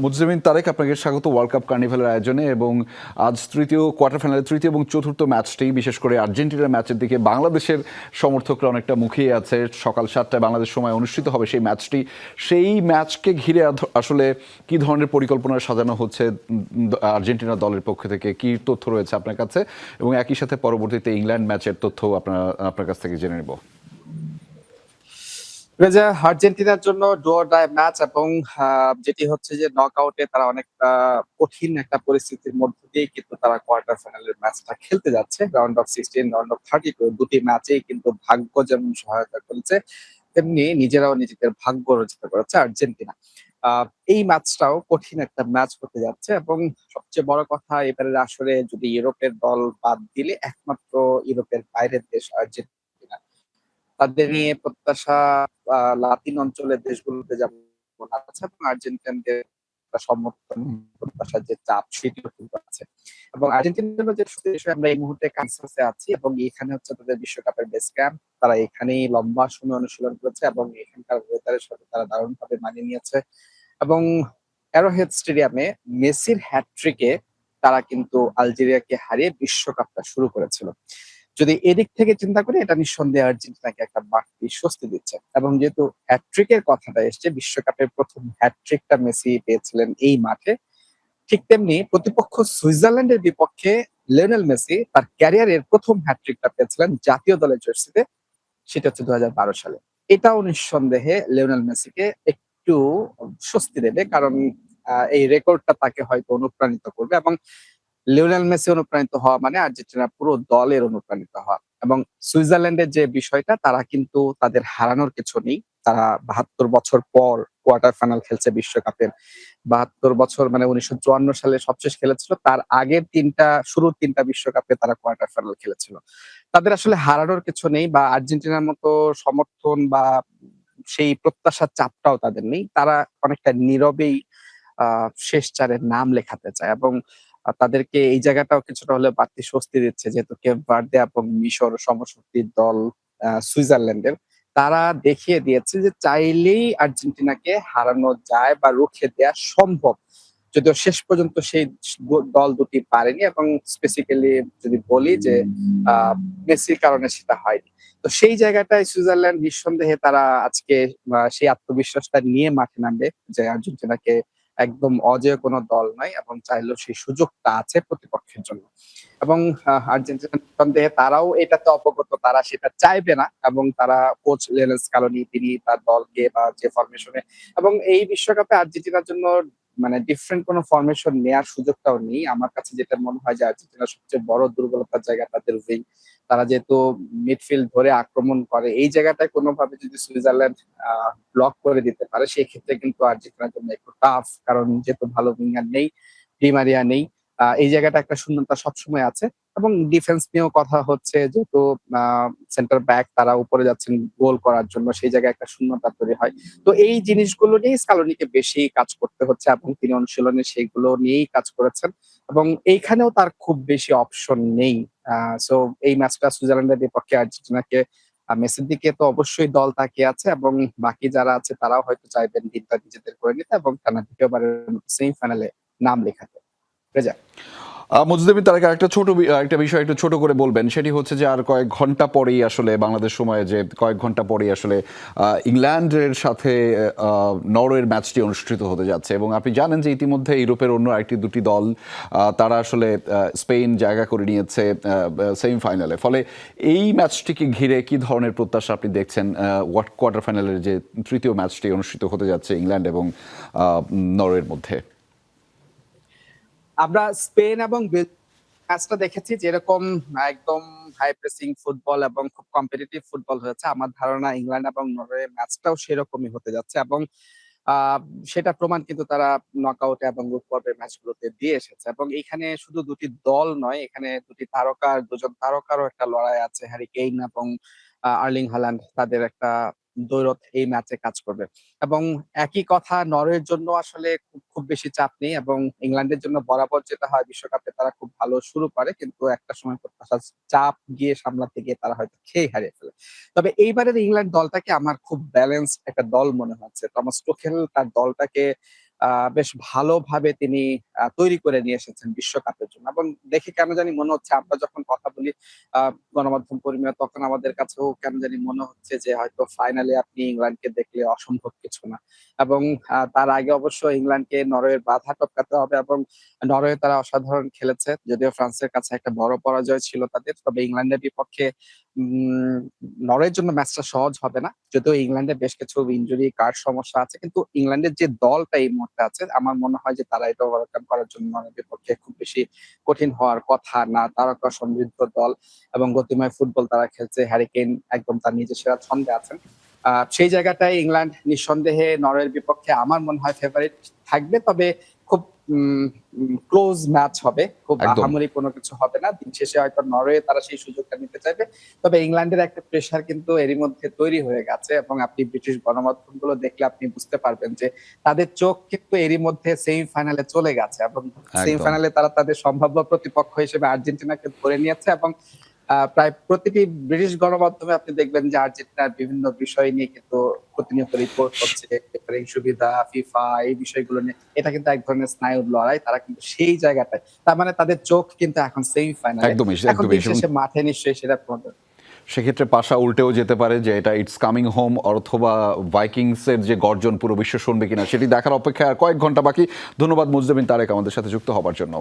মুজরিমিন তারেক, আপনাকে স্বাগত world cup কার্নিভালের আয়োজনে। এবং আজ তৃতীয় কোয়ার্টার ফাইনালের তৃতীয় এবং চতুর্থ ম্যাচটি, বিশেষ করে আর্জেন্টিনার ম্যাচের দিকে বাংলাদেশের সমর্থকরা অনেকটা মুখিয়ে আছে। সকাল 7টায় বাংলাদেশ সময় অনুষ্ঠিত হবে সেই ম্যাচটি। সেই ম্যাচকে ঘিরে আসলে কি ধরনের পরিকল্পনা সাজানো হচ্ছে আর্জেন্টিনা দলের পক্ষ থেকে, কি তথ্য রয়েছে আপনার কাছে, এবং একই সাথে পরবর্তীতে ইংল্যান্ড ম্যাচের তথ্য আপনার কাছ থেকে জেনে নেব। আর্জেন্টিনার জন্য ডু অর ডাই ম্যাচ, এবং যেটি হচ্ছে যে নকআউটে তারা অনেকটা কঠিন একটা পরিস্থিতির মধ্য দিয়ে কিন্তু তারা কোয়ার্টার ফাইনালের ম্যাচটা খেলতে যাচ্ছে। রাউন্ড অফ 16, রাউন্ড অফ 32 দুটি ম্যাচেই কিন্তু ভাগ্য যেমন সহায়তা করেছে, তেমনি নিজেরাও নিজেদের ভাগ্য রচিত করেছে আর্জেন্টিনা। এই ম্যাচটাও কঠিন একটা ম্যাচ হতে যাচ্ছে, এবং সবচেয়ে বড় কথা, এবারের আসরে যদি ইউরোপের দল বাদ দিলে একমাত্র ইউরোপের বাইরের দেশ আর্জেন্টিনা। তাদের নিয়ে প্রত্যাশা লাতিন অঞ্চলের দেশগুলোতে যেমন আছে, এবং আর্জেন্টিনাদের সমর্থন প্রত্যাশার যে চাপ সেটিও কিন্তু আছে। এবং আর্জেন্টিনার যে বিষয়, আমরা এই মুহূর্তে কানসাসে আছি, এবং এখানে হচ্ছে তাদের বিশ্বকাপের বেস ক্যাম্প। তারা এখানেই লম্বা সময় অনুশীলন করেছে, এবং এখানকার ওয়েদারের সাথে তারা দারুণভাবে মানিয়ে নিয়েছে। এবং অ্যারোহেড স্টেডিয়ামে মেসির হ্যাটট্রিকে তারা কিন্তু আলজেরিয়াকে হারিয়ে বিশ্বকাপটা শুরু করেছিল। যদি এদিক থেকে চিন্তা করি, এটা নিঃসন্দেহে আর্জেন্টিনাকে একটা বাড়তি স্বস্তি দিচ্ছে। এবং যেহেতু হ্যাটট্রিকের কথাটা এসছে, বিশ্বকাপের প্রথম হ্যাটট্রিকটা মেসি পেয়েছিলেন এই মাঠে। ঠিক তেমনি প্রতিপক্ষ সুইজারল্যান্ডের বিপক্ষে লিওনেল মেসি তার ক্যারিয়ারের প্রথম হ্যাটট্রিকটা পেয়েছিলেন জাতীয় দলের জার্সিতে, সেটা হচ্ছে 2012 সালে। এটাও নিঃসন্দেহে লিওনেল মেসিকে একটু স্বস্তি দেবে, কারণ এই রেকর্ডটা তাকে হয়তো অনুপ্রাণিত করবে। এবং লিওনেল মেসি অনুপ্রাণিত হওয়া মানে আর্জেন্টিনার পুরো দলের অনুপ্রাণিত হওয়া। এবং সুইজারল্যান্ডের যে বিষয়টা, তারা কিন্তু তাদের হারানোর কিছু নেই। তারা 72 বছর পর কোয়ার্টার ফাইনাল খেলছে বিশ্বকাপের। 72 বছর মানে 1954 সালে সবশেষ খেলেছিল। তার আগের শুরুর তিনটা বিশ্বকাপে তারা কোয়ার্টার ফাইনাল খেলেছিল। তাদের আসলে হারানোর কিছু নেই, বা আর্জেন্টিনার মতো সমর্থন বা সেই প্রত্যাশার চাপটাও তাদের নেই। তারা অনেকটা নীরবেই শেষ চারের নাম লেখাতে চায়, এবং তাদেরকে এই জায়গাটাও কিছুটা হলেও বাড়তি স্বস্তি দিচ্ছে, যেহেতু কেপ ভার্দে এবং মিশর সমশক্তির দল সুইজারল্যান্ডের। তারা দেখিয়ে দিয়েছে যে চাইলেই আর্জেন্টিনাকে হারানো যায় বা রুখে দেয়া সম্ভব। যদিও শেষ পর্যন্ত সেই দল দুটি পারেনি, এবং স্পেসিফিক্যালি যদি বলি যে মেসির কারণে সেটা হয়নি। তো সেই জায়গাটায় সুইজারল্যান্ড নিঃসন্দেহে তারা আজকে সেই আত্মবিশ্বাসটা নিয়ে মাঠে নামবে যে আর্জেন্টিনাকে একদম অজেয় কোনো দল নয়, এবং চাইলেও সেই সুযোগটা আছে প্রতিপক্ষের জন্য। এবং আর্জেন্টিনা নিঃসন্দেহে তারাও এটাতে অবগত, তারা সেটা চাইবে না। এবং তারা কোচ লিওনেল স্কালোনি, তিনি তার দলকে বা যে ফরমেশনে, এবং এই বিশ্বকাপে আর্জেন্টিনার জন্য মানে ডিফারেন্ট কোনো ফরমেশন নেয়ার সুযোগটাও নেই। আমার কাছে যেটা মনে হয় যে আর্জেন্টিনার সবচেয়ে বড় দুর্বলতার জায়গা তাদের উইং। তারা যেহেতু মিডফিল্ড ধরে আক্রমণ করে, এই জায়গাটায় কোনোভাবে যদি সুইজারল্যান্ড ব্লক করে দিতে পারে, সেক্ষেত্রে কিন্তু আর্জেন্টিনার জন্য একটু টাফ। কারণ যেহেতু ভালো উইঙ্গার নেই, ডি মারিয়া নেই, এই জায়গাটা একটা শূন্যতা সবসময় আছে। এবং ডিফেন্স নিয়েও কথা হচ্ছে, যেহেতু সেন্টার ব্যাক তারা উপরে যাচ্ছেন গোল করার জন্য, সেই জায়গায় একটা শূন্যতা তৈরি হয়। তো এই জিনিসগুলো নিয়ে স্কালোনিকে বেশি কাজ করতে হচ্ছে, এবং তিনি অনুশীলনে সেইগুলো নিয়েই কাজ করেছেন। এবং এইখানেও তার খুব বেশি অপশন নেই। সো এই ম্যাচটা সুইজারল্যান্ডের বিপক্ষে আর্জেন্টিনাকে মেসির দিকে তো অবশ্যই দল তাকিয়ে আছে, এবং বাকি যারা আছে তারাও হয়তো চাইবেন দিনটা নিজেদের করে নিতে, এবং টানা দ্বিতীয়বারের সেমিফাইনালে নাম লেখাতে। রেজা। মুজদিবিন তারেক, একটা বিষয় একটু ছোট করে বলবেন। সেটি হচ্ছে যে আর কয়েক ঘন্টা পরেই আসলে বাংলাদেশ সময়ে যে কয়েক ঘন্টা পরেই আসলে ইংল্যান্ডের সাথে নরওয়ের ম্যাচটি অনুষ্ঠিত হতে যাচ্ছে, এবং আপনি জানেন যে ইতিমধ্যে ইউরোপের অন্য একটি দুটি দল তারা আসলে স্পেন জায়গা করে নিয়েছে সেমিফাইনালে। ফলে এই ম্যাচটিকে ঘিরে কি ধরনের প্রত্যাশা আপনি দেখছেন কোয়ার্টার ফাইনালের যে তৃতীয় ম্যাচটি অনুষ্ঠিত হতে যাচ্ছে ইংল্যান্ড এবং নরওয়ের মধ্যে? আমরা স্পেন এবং ম্যাচটা দেখেছি, যেরকম একদম হাই প্রেসিং ফুটবল এবং খুব কম্পিটিটিভ ফুটবল হয়েছে। আমার ধারণা ইংল্যান্ড এবং নরওয়ে ম্যাচটাও সেরকমই হতে যাচ্ছে, এবং আহ সেটা প্রমাণ কিন্তু তারা নকআউট এবং গ্রুপ পর্বের ম্যাচগুলোতে দিয়ে এসেছে। এবং এখানে শুধু দুটি দল নয়, এখানে দুজন তারকারও একটা লড়াই আছে। হ্যারি কেইন এবং আর্লিং হাল্যান্ড, তাদের একটা দ্বৈরথ এই ম্যাচে কাজ করবে। এবং একই কথা, নরওয়ের জন্য আসলে খুব খুব বেশি চাপ নেই, এবং ইংল্যান্ডের জন্য বরাবর যেটা হয়, বিশ্বকাপে তারা খুব ভালো শুরু করে, কিন্তু একটা সময় প্রত্যাশার চাপ গিয়ে সামলাতে গিয়ে তারা হয়তো খেয়ে হারিয়ে ফেলে। তবে এইবারের ইংল্যান্ড দলটাকে আমার খুব ব্যালেন্সড একটা দল মনে হচ্ছে। টমাস টুখেল তার দলটাকে বেশ ভালোভাবে তিনি তৈরি করে নিয়ে এসেছেন বিশ্বকাপের জন্য। এবং দেখে কেন জানি মনে হচ্ছে আমরা যখন কথা বলি আ গণমাধ্যম কর্মীরা, তখন আমাদের কাছেও কেন জানি মনে হচ্ছে যে হয়তো ফাইনালে আপনি ইংল্যান্ডকে দেখলে অসম্ভব কিছু না। এবং তার আগে অবশ্য ইংল্যান্ডকে নরওয়ের বাধা টপকাতে হবে, এবং নরওয়ে তারা অসাধারণ খেলেছে। যদিও ফ্রান্সের কাছে একটা বড় পরাজয় ছিল তাদের। তবে ইংল্যান্ডের বিপক্ষে উম নরওয়ের জন্য ম্যাচটা সহজ হবে না। যদিও ইংল্যান্ডের বেশ কিছু ইনজুরি কার্ড সমস্যা আছে। কিন্তু ইংল্যান্ডের যে দলটা এই মুহূর্তে আছে, আমার মনে হয় যে তারা এটা ওভারকাম করার জন্য নরওয়ের বিপক্ষে খুব বেশি কঠিন হওয়ার কথা না। তারকা সমৃদ্ধ দল এবং গতিময় ফুটবল তারা খেলছে। হ্যারি কেইন একদম তার নিজের সেরা ছন্দে আছেন। সেই জায়গাটায় ইংল্যান্ড নিঃসন্দেহে নরওয়ের বিপক্ষে আমার মনে হয় ফেভারিট থাকবে। তবে খুব উম উম ক্লোজ ম্যাচ হবে। খুব একদম। আহামরি কোনো কিছু হবে না। দিন শেষে হয়তো নরওয়ে তারা সেই সুযোগটা নিতে চাইবে। তবে ইংল্যান্ডের একটা প্রেশার কিন্তু এরই মধ্যে তৈরি হয়ে গেছে, এবং আপনি ব্রিটিশ গণমাধ্যমগুলো দেখলে আপনি বুঝতে পারবেন যে তাদের চোখ কিন্তু এরই মধ্যে সেমিফাইনালে চলে গেছে, এবং একদম। সেমিফাইনালে তারা তাদের সম্ভাব্য প্রতিপক্ষ হিসেবে আর্জেন্টিনাকে ধরে নিয়েছে। এবং প্রায় প্রতিটি ব্রিটিশ গণমাধ্যমে আপনি দেখবেন যে আর্জেন্টিনার বিভিন্ন বিষয় নিয়ে কিন্তু প্রতিনিয়ত রিপোর্ট হচ্ছে, রেফারিং সুবিধা, ফিফা এই বিষয়গুলো নিয়ে। এটা কিন্তু এক ধরনের স্নায়ুর লড়াই। তারা কিন্তু সেই জায়গাটায়, তার মানে তাদের চোখ কিন্তু এখন সেমিফাইনালে। একদমই, এখন একদমই। দিন শেষে মাঠে নিশ্চয়ই সেটা প্রমাণ। সেক্ষেত্রে পাশা উল্টেও যেতে পারে যে এটা ইটস কামিং হোম, অথবা ভাইকিংসের যে গর্জন পুরো বিশ্ব শুনবে কিনা সেটি দেখার অপেক্ষায় আর কয়েক ঘন্টা বাকি। ধন্যবাদ মুজদাবিন তারেক আমাদের সাথে যুক্ত হবার জন্য।